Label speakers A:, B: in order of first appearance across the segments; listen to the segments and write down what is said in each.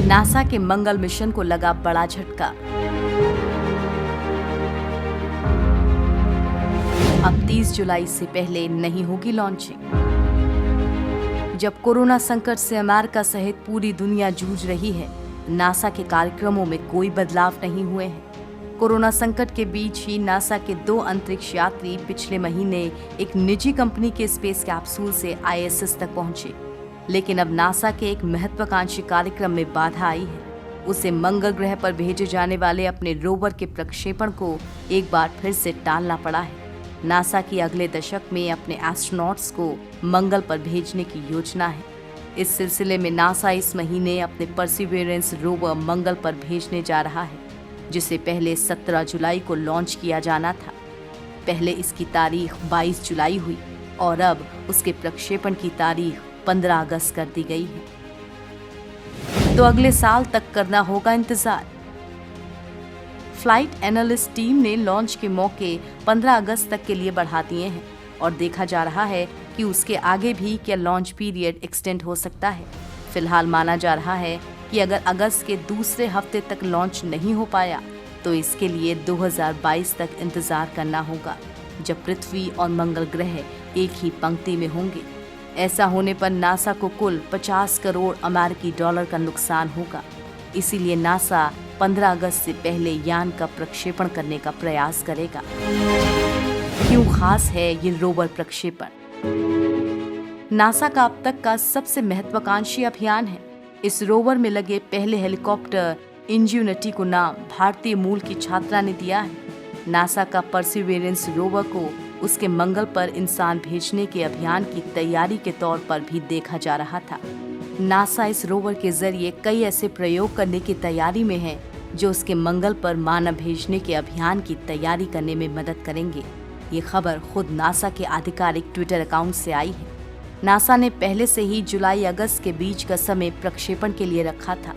A: NASA के मंगल mission को लगा बड़ा झटका। अब 30 जुलाई से पहले नहीं होगी लॉन्चिंग। जब कोरोना संकट से अमेरिका सहित पूरी दुनिया जूझ रही है, नासा के कार्यक्रमों में कोई बदलाव नहीं हुए हैं। कोरोना संकट के बीच ही नासा के 2 अंतरिक्ष यात्री पिछले महीने एक निजी कंपनी के स्पेस कैप्सूल से ISS तक पहुंचे। लेकिन अब नासा के एक महत्वाकांक्षी कार्यक्रम में बाधा आई है। उसे मंगल ग्रह पर भेजे जाने वाले अपने रोवर के प्रक्षेपण को एक बार फिर से टालना पड़ा है। नासा की अगले दशक में अपने एस्ट्रोनॉट्स को मंगल पर भेजने की योजना है। इस सिलसिले में नासा इस महीने अपने परसिवियरेंस रोवर मंगल पर भेजने जा रहा है, जिसे पहले 17 जुलाई को लॉन्च किया जाना था। पहले इसकी तारीख 22 जुलाई हुई और अब उसके प्रक्षेपण की तारीख 15 अगस्त कर दी गई है। तो अगले साल तक करना होगा इंतजार। फ्लाइट एनालिस्ट टीम ने लॉन्च के मौके 15 अगस्त तक के लिए बढ़ा दिए हैं और देखा जा रहा है कि उसके आगे भी क्या लॉन्च पीरियड एक्सटेंड हो सकता है। फिलहाल माना जा रहा है कि अगर अगस्त के दूसरे हफ्ते तक लॉन्च नहीं हो पाया तो इसके लिए 2022 तक इंतजार करना होगा, जब पृथ्वी और मंगल ग्रह एक ही पंक्ति में होंगे। ऐसा होने पर नासा को कुल 50 करोड़ अमेरिकी डॉलर का नुकसान होगा। इसीलिए नासा 15 अगस्त से पहले यान का प्रक्षेपण करने का प्रयास करेगा। क्यों खास है ये रोवर प्रक्षेपण? नासा का अब तक का सबसे महत्वाकांक्षी अभियान है। इस रोवर में लगे पहले हेलीकॉप्टर इंजेन्युइटी को नाम भारतीय मूल की छात्रा ने दिया है। नासा का परसिवियरेंस रोवर को उसके मंगल पर इंसान भेजने के अभियान की तैयारी के तौर पर भी देखा जा रहा था। नासा इस रोवर के जरिए कई ऐसे प्रयोग करने की तैयारी में है जो उसके मंगल पर मानव भेजने के अभियान की तैयारी करने में मदद करेंगे। ये खबर खुद नासा के आधिकारिक ट्विटर अकाउंट से आई है। नासा ने पहले से ही जुलाई अगस्त के बीच का समय प्रक्षेपण के लिए रखा था,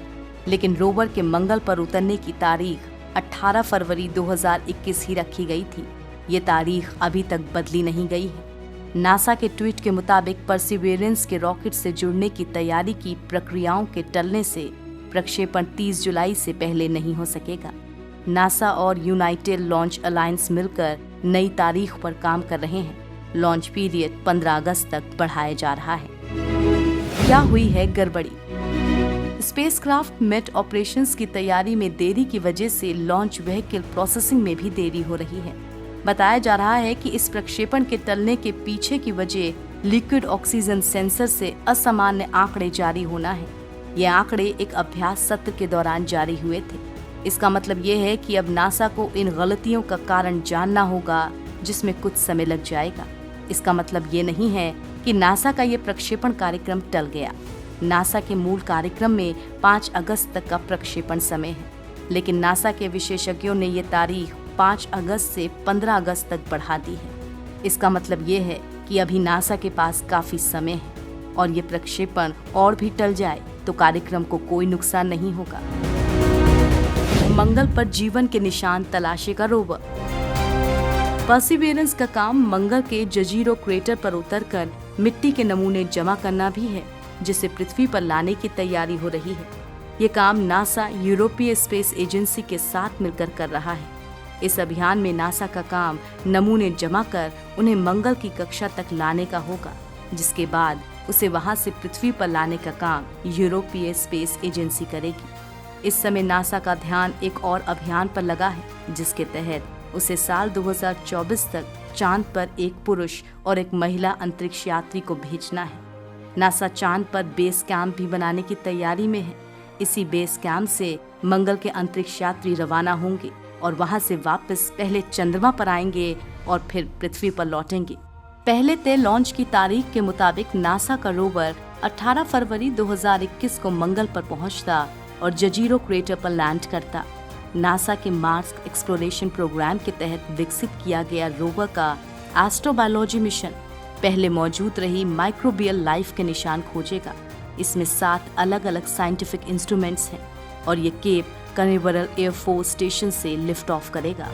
A: लेकिन रोवर के मंगल पर उतरने की तारीख 18 फरवरी 2021 ही रखी गई थी। ये तारीख अभी तक बदली नहीं गई है। नासा के ट्वीट के मुताबिक परसिवियरेंस के रॉकेट से जुड़ने की तैयारी की प्रक्रियाओं के टलने से प्रक्षेपण 30 जुलाई से पहले नहीं हो सकेगा। नासा और यूनाइटेड लॉन्च अलायंस मिलकर नई तारीख पर काम कर रहे हैं। लॉन्च पीरियड 15 अगस्त तक बढ़ाया जा रहा है। क्या हुई है गड़बड़ी? स्पेसक्राफ्ट मेट ऑपरेशंस की तैयारी में देरी की वजह से लॉन्च व्हीकल प्रोसेसिंग में भी देरी हो रही है। बताया जा रहा है कि इस प्रक्षेपण के टलने के पीछे की वजह लिक्विड ऑक्सीजन सेंसर से असामान्य आंकड़े जारी होना है। ये आंकड़े एक अभ्यास सत्र के दौरान जारी हुए थे। इसका मतलब ये है कि अब नासा को इन गलतियों का कारण जानना होगा, जिसमें कुछ समय लग जाएगा। इसका मतलब ये नहीं है कि नासा का ये प्रक्षेपण कार्यक्रम टल गया। नासा के मूल कार्यक्रम में 5 अगस्त तक का प्रक्षेपण समय है, लेकिन नासा के विशेषज्ञों ने ये तारीख 5 अगस्त से 15 अगस्त तक बढ़ा दी है। इसका मतलब ये है कि अभी नासा के पास काफी समय है और ये प्रक्षेपण और भी टल जाए तो कार्यक्रम को कोई नुकसान नहीं होगा। मंगल पर जीवन के निशान तलाशेगा रोवर। परसिवियरेंस का काम मंगल के जजीरो क्रेटर पर उतरकर मिट्टी के नमूने जमा करना भी है, जिसे पृथ्वी पर लाने की तैयारी हो रही है। ये काम नासा यूरोपीय स्पेस एजेंसी के साथ मिलकर कर रहा है। इस अभियान में नासा का काम नमूने जमा कर उन्हें मंगल की कक्षा तक लाने का होगा, जिसके बाद उसे वहां से पृथ्वी पर लाने का काम यूरोपीय स्पेस एजेंसी करेगी। इस समय नासा का ध्यान एक और अभियान पर लगा है, जिसके तहत उसे साल 2024 तक चांद पर एक पुरुष और एक महिला अंतरिक्ष यात्री को भेजना है। नासा चांद पर बेस कैंप भी बनाने की तैयारी में है। इसी बेस कैंप से मंगल के अंतरिक्ष यात्री रवाना होंगे और वहां से वापस पहले चंद्रमा पर आएंगे और फिर पृथ्वी पर लौटेंगे। पहले तय लॉन्च की तारीख के मुताबिक नासा का रोवर 18 फरवरी 2021 को मंगल पर पहुंचता और जजीरो क्रेटर पर लैंड करता। नासा के मार्स एक्सप्लोरेशन प्रोग्राम के तहत विकसित किया गया रोवर का एस्ट्रोबायोलॉजी मिशन पहले मौजूद रही माइक्रोबियल लाइफ के निशान खोजेगा। इसमें 7 अलग अलग साइंटिफिक इंस्ट्रूमेंट्स हैं और ये केप कनेवरल एयरफोर्स स्टेशन से लिफ्ट ऑफ करेगा।